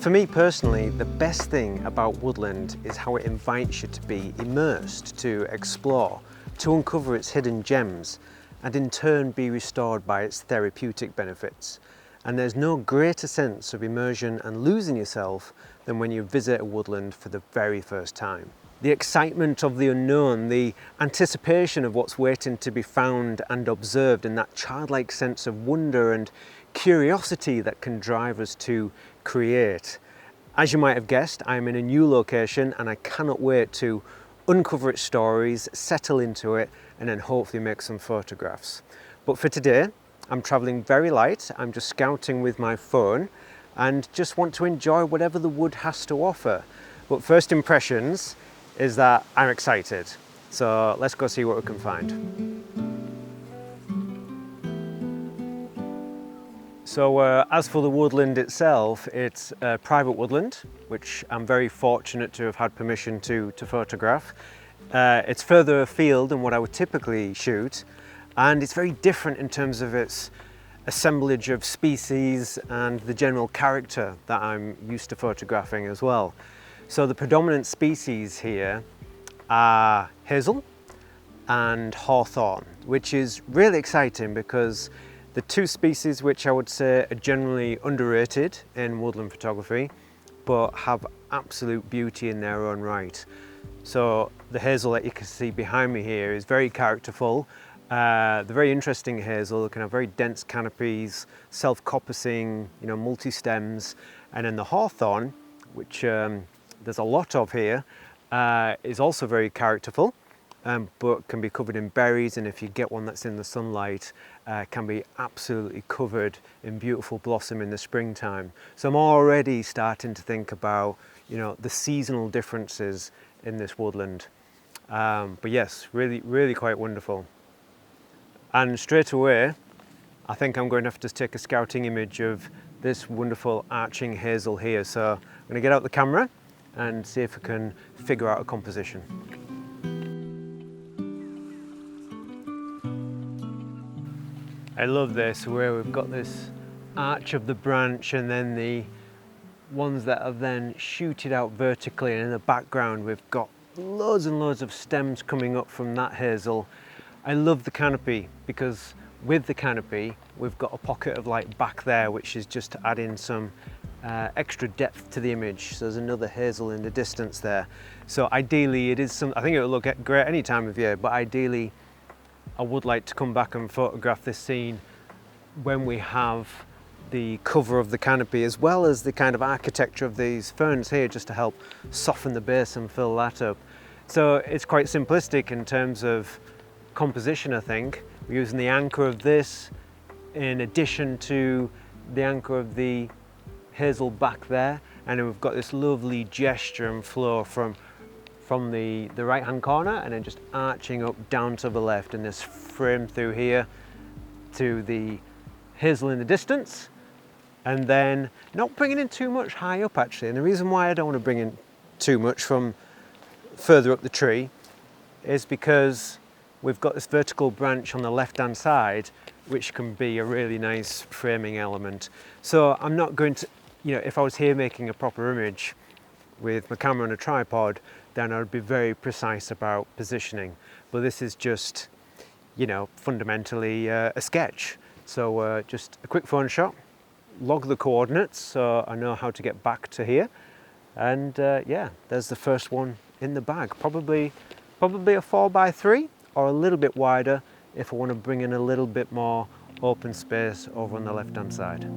For me personally, the best thing about Woodland is how it invites you to be immersed, to explore, to uncover its hidden gems, and in turn be restored by its therapeutic benefits. And there's no greater sense of immersion and losing yourself than when you visit a woodland for the very first time. The excitement of the unknown, the anticipation of what's waiting to be found and observed, and that childlike sense of wonder and curiosity that can drive us to create. As you might have guessed, I'm in a new location and I cannot wait to uncover its stories, settle into it, and then hopefully make some photographs. But for today, I'm traveling very light. I'm just scouting with my phone and just want to enjoy whatever the wood has to offer. But first impressions is that I'm excited. So let's go see what we can find. So as for the woodland itself, it's a private woodland, which I'm very fortunate to have had permission to photograph. It's further afield than what I would typically shoot, and it's very different in terms of its assemblage of species and the general character that I'm used to photographing as well. So the predominant species here are hazel and hawthorn, which is really exciting because the two species which I would say are generally underrated in woodland photography, but have absolute beauty in their own right. So the hazel that you can see behind me here is very characterful. The very interesting hazel can have very dense canopies, self-coppicing, multi-stems, and then the hawthorn, which there's a lot of here, is also very characterful. But can be covered in berries, and if you get one that's in the sunlight, can be absolutely covered in beautiful blossom in the springtime. So I'm already starting to think about, the seasonal differences in this woodland. But yes, really quite wonderful. And straight away, I think I'm going to have to take a scouting image of this wonderful arching hazel here. So I'm going to get out the camera and see if I can figure out a composition. I love this, where we've got this arch of the branch and then the ones that are then shooted out vertically, and in the background we've got loads and loads of stems coming up from that hazel. I love the canopy because with the canopy we've got a pocket of light back there, which is just adding some extra depth to the image. So there's another hazel in the distance there. So ideally it is I think it will look great any time of year, but ideally I would like to come back and photograph this scene when we have the cover of the canopy, as well as the kind of architecture of these ferns here, just to help soften the base and fill that up. So it's quite simplistic in terms of composition, I think. We're using the anchor of this in addition to the anchor of the hazel back there, and then we've got this lovely gesture and flow from the right hand corner, and then just arching up down to the left, and this frame through here to the hazel in the distance, and then not bringing in too much high up actually. And the reason why I don't want to bring in too much from further up the tree is because we've got this vertical branch on the left hand side, which can be a really nice framing element. So I'm not going to, if I was here making a proper image with my camera on a tripod, then I'd be very precise about positioning. But this is just, fundamentally a sketch. So just a quick phone shot, log the coordinates so I know how to get back to here. And yeah, there's the first one in the bag. Probably a 4x3 or a little bit wider if I want to bring in a little bit more open space over on the left-hand side.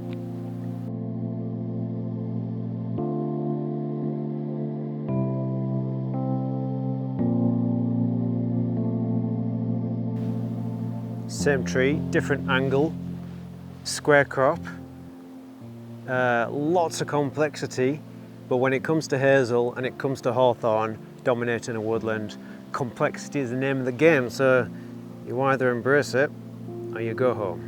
Same tree, different angle, square crop, lots of complexity, but when it comes to hazel and it comes to hawthorn dominating a woodland, complexity is the name of the game, so you either embrace it or you go home.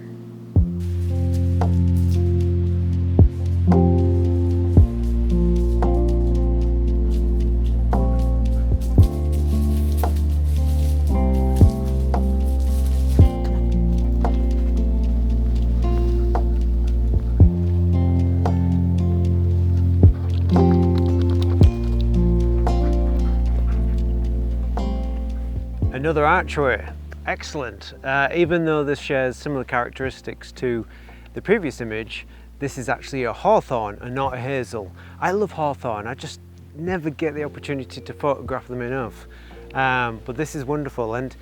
Another archway, excellent. Even though this shares similar characteristics to the previous image, this is actually a hawthorn and not a hazel. I love hawthorn, I just never get the opportunity to photograph them enough. But this is wonderful, and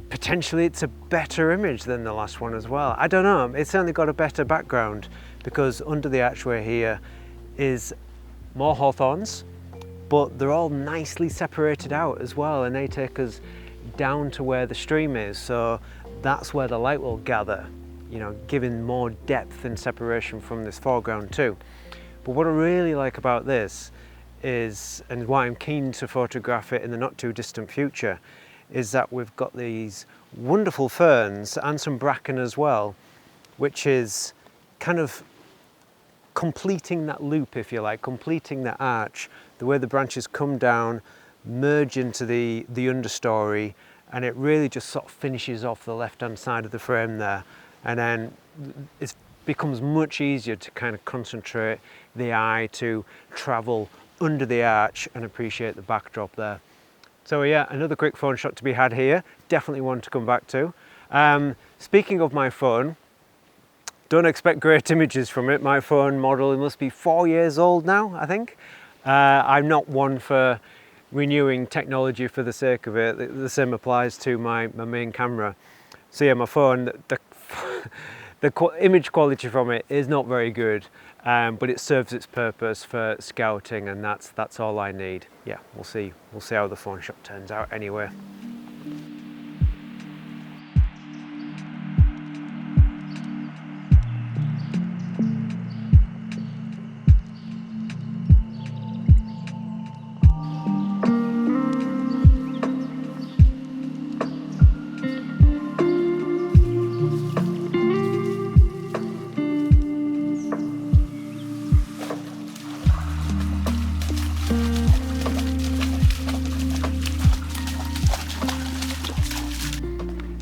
potentially it's a better image than the last one as well. I don't know, it's certainly got a better background because under the archway here is more hawthorns, but they're all nicely separated out as well, and they take us down to where the stream is, so that's where the light will gather, you know, giving more depth and separation from this foreground too. But what I really like about this is, and why I'm keen to photograph it in the not too distant future, is that we've got these wonderful ferns and some bracken as well, which is kind of completing that loop, if you like, completing the arch, the way the branches come down, merge into the understory, and it really just sort of finishes off the left-hand side of the frame there. And then it becomes much easier to kind of concentrate the eye to travel under the arch and appreciate the backdrop there. So yeah, another quick phone shot to be had here. Definitely one to come back to. Speaking of my phone, don't expect great images from it. My phone model, it must be 4 years old now, I think. I'm not one for renewing technology for the sake of it. The same applies to my main camera. So yeah, my phone, the image quality from it is not very good, but it serves its purpose for scouting, and that's all I need. Yeah, we'll see how the phone shot turns out anyway.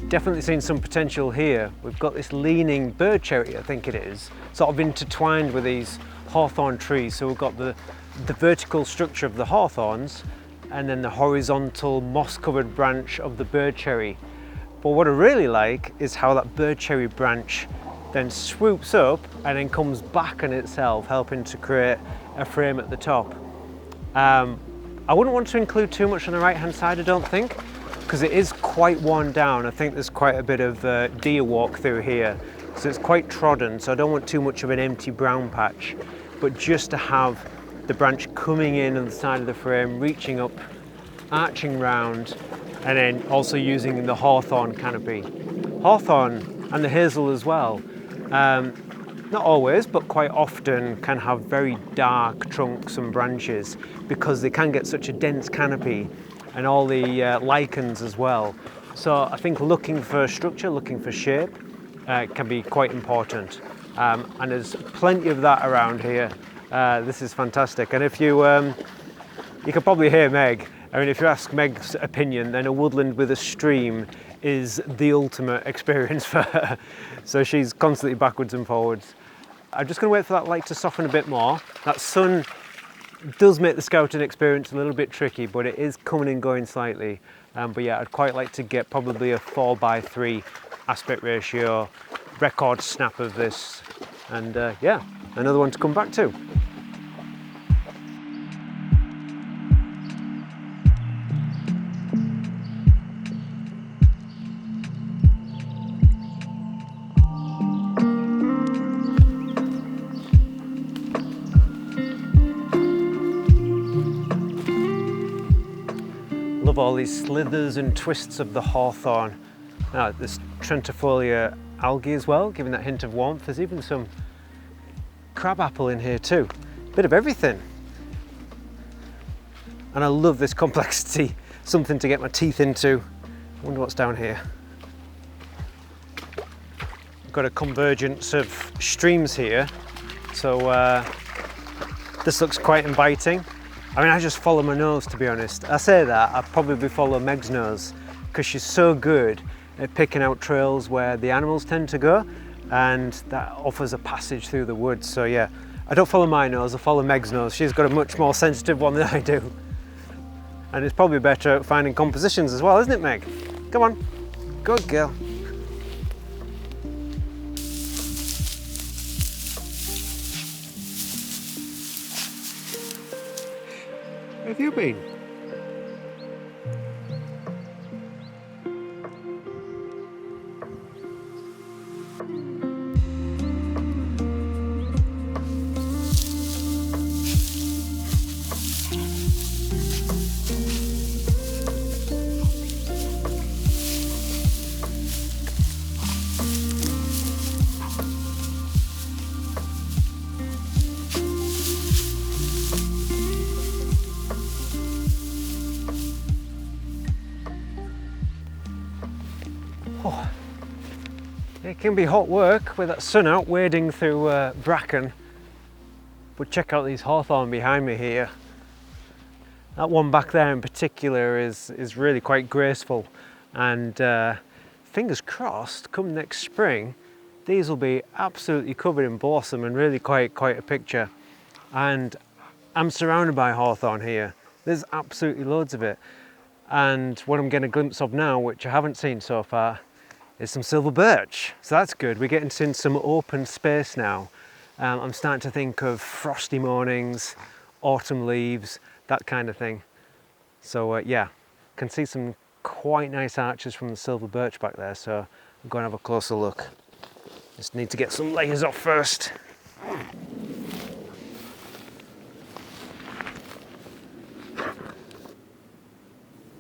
Definitely seen some potential here. We've got this leaning birch area, I think it is, sort of intertwined with these hawthorn trees. So we've got the vertical structure of the hawthorns and then the horizontal moss-covered branch of the bird cherry. But what I really like is how that bird cherry branch then swoops up and then comes back on itself, helping to create a frame at the top. I wouldn't want to include too much on the right-hand side, I don't think, because it is quite worn down. I think there's quite a bit of deer walk through here, so it's quite trodden, so I don't want too much of an empty brown patch, but just to have the branch coming in on the side of the frame, reaching up, arching round, and then also using the hawthorn canopy. Hawthorn and the hazel as well, not always, but quite often can have very dark trunks and branches because they can get such a dense canopy, and all the lichens as well. So I think looking for structure, looking for shape can be quite important. And there's plenty of that around here. This is fantastic. And if you can probably hear Meg. I mean, if you ask Meg's opinion, then a woodland with a stream is the ultimate experience for her. So she's constantly backwards and forwards. I'm just gonna wait for that light to soften a bit more. That sun does make the scouting experience a little bit tricky, but it is coming and going slightly. But yeah, I'd quite like to get probably a 4:3 aspect ratio record snap of this. And yeah, another one to come back to. Love all these slithers and twists of the hawthorn. There's Trentifolia algae as well, giving that hint of warmth. There's even some crabapple in here too. Bit of everything. And I love this complexity. Something to get my teeth into. I wonder what's down here. We've got a convergence of streams here. So this looks quite inviting. I mean, I just follow my nose, to be honest. I say that, I probably follow Meg's nose because she's so good at picking out trails where the animals tend to go, and that offers a passage through the woods. So yeah, I don't follow my nose, I follow Meg's nose. She's got a much more sensitive one than I do. And it's probably better at finding compositions as well, isn't it, Meg? Come on, good girl. Where have you been? Oh, it can be hot work with that sun out wading through bracken, but check out these hawthorn behind me here. That one back there in particular is really quite graceful, and fingers crossed come next spring these will be absolutely covered in blossom and really quite a picture. And I'm surrounded by hawthorn here. There's absolutely loads of it, and what I'm getting a glimpse of now, which I haven't seen so far, is some silver birch. So that's good. We're getting into some open space now. I'm starting to think of frosty mornings, autumn leaves, that kind of thing. So yeah, can see some quite nice arches from the silver birch back there, so I'm going to have a closer look. Just need to get some layers off first.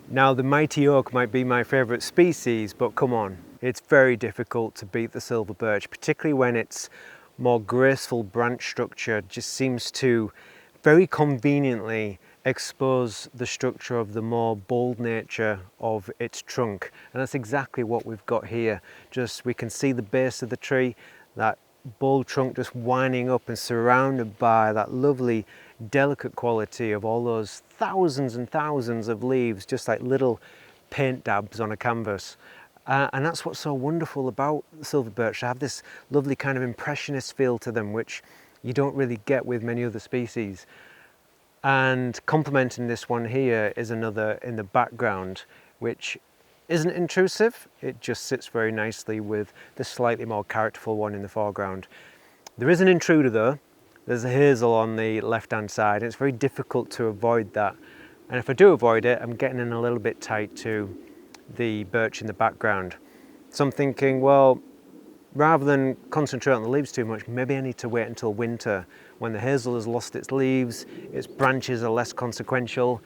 Now, the mighty oak might be my favourite species, but come on, it's very difficult to beat the silver birch, particularly when its more graceful branch structure just seems to very conveniently expose the structure of the more bold nature of its trunk. And that's exactly what we've got here. Just, we can see the base of the tree, that bold trunk just winding up and surrounded by that lovely delicate quality of all those thousands and thousands of leaves, just like little paint dabs on a canvas. And that's what's so wonderful about silver birch. They have this lovely kind of impressionist feel to them, which you don't really get with many other species. And complementing this one here is another in the background, which isn't intrusive. It just sits very nicely with the slightly more characterful one in the foreground. There is an intruder though. There's a hazel on the left-hand side. It's very difficult to avoid that. And if I do avoid it, I'm getting in a little bit tight to the birch in the background. So I'm thinking, well, rather than concentrate on the leaves too much, maybe I need to wait until winter when the hazel has lost its leaves, its branches are less consequential,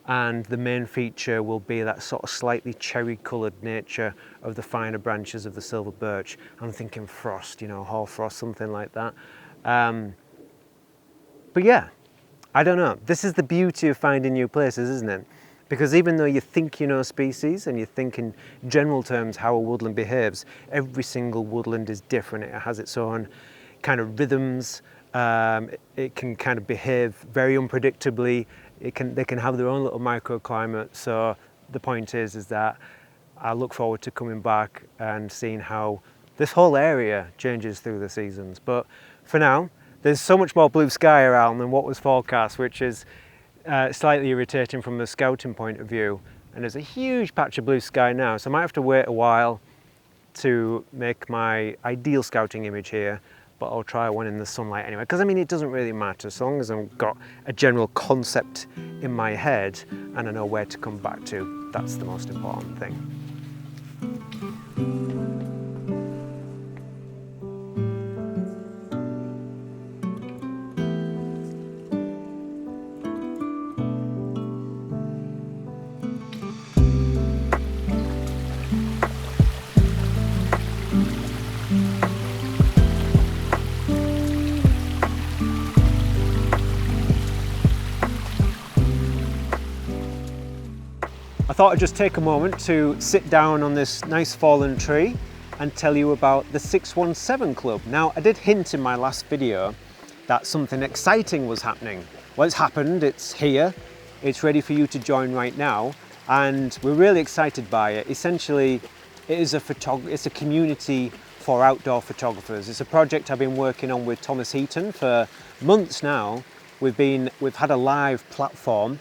and the main feature will be that sort of slightly cherry-coloured nature of the finer branches of the silver birch. I'm thinking frost, you know, hoarfrost, something like that. But yeah, I don't know. This is the beauty of finding new places, isn't it? Because even though you think you know a species and you think in general terms how a woodland behaves, every single woodland is different. It has its own kind of rhythms. It can kind of behave very unpredictably. They can have their own little microclimate. So the point is that I look forward to coming back and seeing how this whole area changes through the seasons. But for now, there's so much more blue sky around than what was forecast, which is slightly irritating from a scouting point of view. And there's a huge patch of blue sky now, so I might have to wait a while to make my ideal scouting image here, but I'll try one in the sunlight anyway, because I mean, it doesn't really matter, as long as I've got a general concept in my head and I know where to come back to. That's the most important thing. I thought I'd just take a moment to sit down on this nice fallen tree and tell you about the 617 Club. Now, I did hint in my last video that something exciting was happening. Well, it's happened, it's here, it's ready for you to join right now, and we're really excited by it. Essentially, it is it's a community for outdoor photographers. It's a project I've been working on with Thomas Heaton for months now. We've had a live platform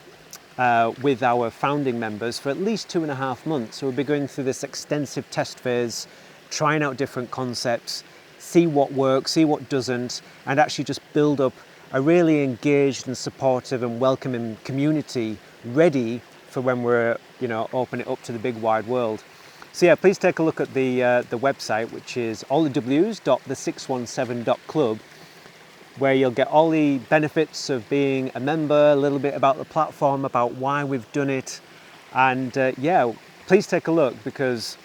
with our founding members for at least 2.5 months. So we'll be going through this extensive test phase, trying out different concepts, see what works, see what doesn't, and actually just build up a really engaged and supportive and welcoming community ready for when we're, open it up to the big wide world. So yeah, please take a look at the website, which is allthews.the617.club, where you'll get all the benefits of being a member, a little bit about the platform, about why we've done it. And yeah, please take a look because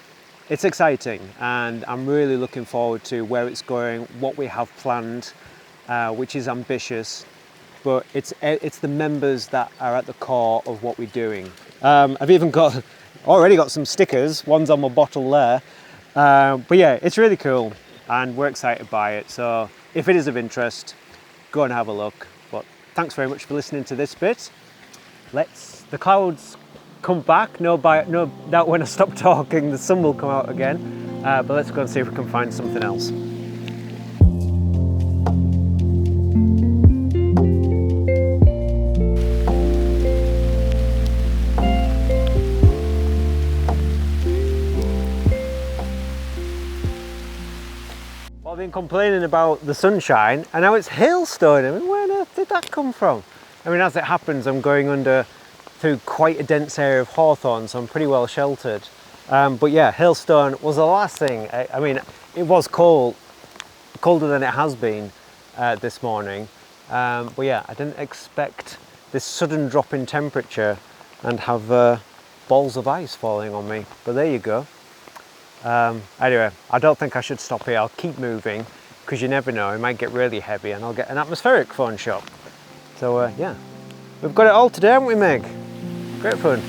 it's exciting and I'm really looking forward to where it's going, what we have planned, which is ambitious, but it's the members that are at the core of what we're doing. I've even already got some stickers, one's on my bottle there. But yeah, it's really cool and we're excited by it. So if it is of interest, go and have a look. But thanks very much for listening to this bit. The clouds come back. No doubt when I stop talking, the sun will come out again. But let's go and see if we can find something else. I've been complaining about the sunshine and now it's hailstone. I mean, where on earth did that come from? I mean, as it happens, I'm going through quite a dense area of hawthorn, so I'm pretty well sheltered. But yeah, hailstone was the last thing. I mean, it was cold, colder than it has been this morning. But yeah, I didn't expect this sudden drop in temperature and have balls of ice falling on me. But there you go. Anyway, I don't think I should stop here. I'll keep moving because you never know, it might get really heavy and I'll get an atmospheric phone shot. So yeah, we've got it all today, haven't we, Meg? Great fun.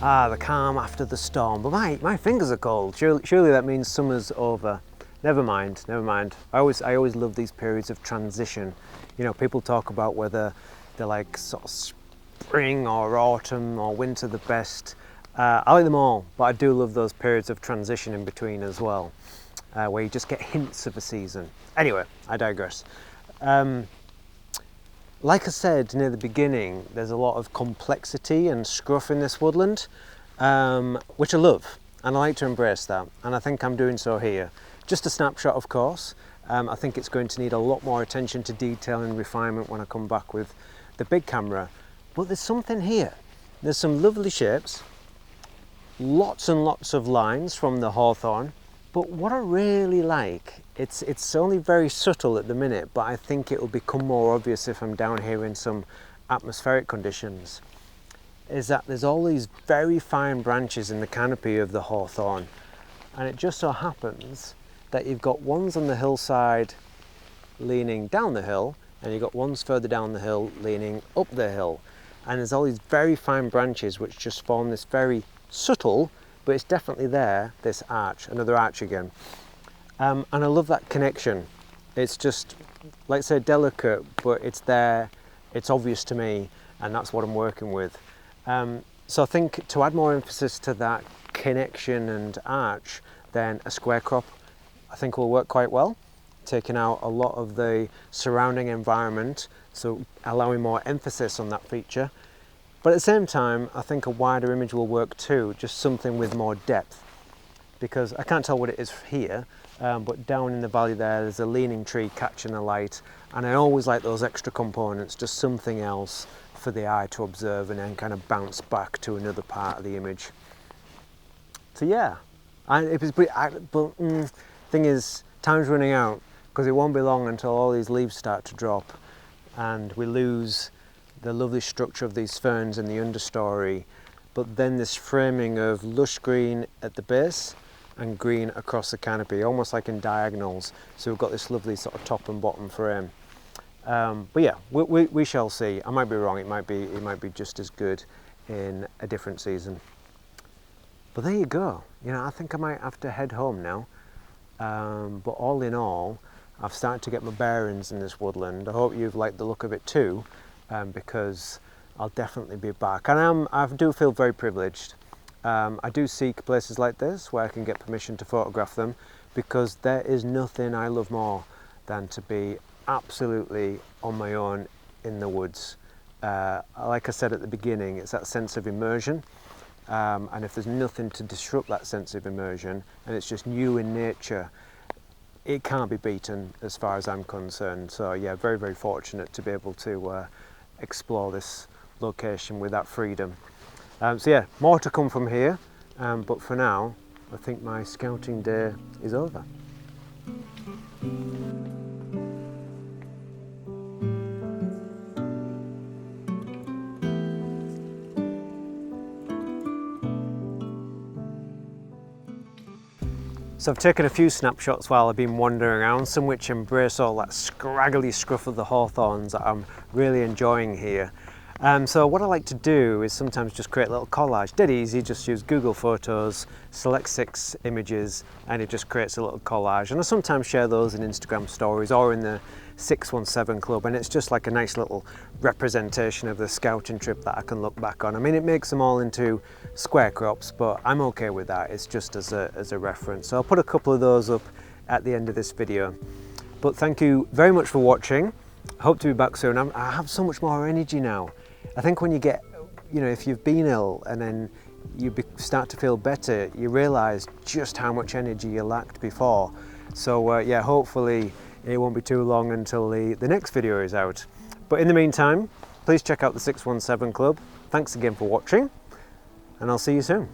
Ah, the calm after the storm. But my fingers are cold. Surely that means summer's over. Never mind. I always love these periods of transition. People talk about whether they're like sort of spring or autumn or winter the best. I like them all, but I do love those periods of transition in between as well, where you just get hints of a season. Anyway, I digress. Like I said near the beginning, there's a lot of complexity and scruff in this woodland, which I love, and I like to embrace that, and I think I'm doing so here. Just a snapshot, of course. I think it's going to need a lot more attention to detail and refinement when I come back with the big camera, but there's something here. There's some lovely shapes, lots and lots of lines from the hawthorn, but what I really like, it's only very subtle at the minute, but I think it will become more obvious if I'm down here in some atmospheric conditions, is that there's all these very fine branches in the canopy of the hawthorn, and it just so happens that you've got ones on the hillside leaning down the hill, and you've got ones further down the hill leaning up the hill, and there's all these very fine branches which just form this very subtle, but it's definitely there, this arch, another arch again. And I love that connection. It's just, like I say, delicate, but it's there, it's obvious to me, and that's what I'm working with. So I think to add more emphasis to that connection and arch, then a square crop I think will work quite well, taking out a lot of the surrounding environment, so allowing more emphasis on that feature. But at the same time, I think a wider image will work too, just something with more depth, because I can't tell what it is here, but down in the valley there's a leaning tree catching the light, and I always like those extra components, just something else for the eye to observe and then kind of bounce back to another part of the image. So yeah, thing is, time's running out, because it won't be long until all these leaves start to drop and we lose the lovely structure of these ferns in the understory, but then this framing of lush green at the base and green across the canopy, almost like in diagonals. So we've got this lovely sort of top and bottom frame. But yeah, we shall see. I might be wrong. It might be just as good in a different season. But there you go. You know, I think I might have to head home now. But all in all, I've started to get my bearings in this woodland. I hope you've liked the look of it too, because I'll definitely be back. And I do feel very privileged. I do seek places like this where I can get permission to photograph them, because there is nothing I love more than to be absolutely on my own in the woods. Like I said at the beginning, it's that sense of immersion. And if there's nothing to disrupt that sense of immersion, and it's just you in nature, it can't be beaten as far as I'm concerned. So yeah, very, very fortunate to be able to explore this location with that freedom. So yeah, more to come from here, but for now, I think my scouting day is over. So I've taken a few snapshots while I've been wandering around, some which embrace all that scraggly scruff of the hawthorns that I'm really enjoying here. So what I like to do is sometimes just create a little collage, dead easy, just use Google Photos, select 6 images, and it just creates a little collage. And I sometimes share those in Instagram stories or in the 617 Club, and it's just like a nice little representation of the scouting trip that I can look back on. I mean, it makes them all into square crops, but I'm okay with that. It's just as a reference. So I'll put a couple of those up at the end of this video. But thank you very much for watching. I hope to be back soon. I have so much more energy now. I think when you get, you know, if you've been ill and then you start to feel better, you realise just how much energy you lacked before. So yeah, hopefully it won't be too long until the next video is out. But in the meantime, please check out the 617 Club. Thanks again for watching, and I'll see you soon.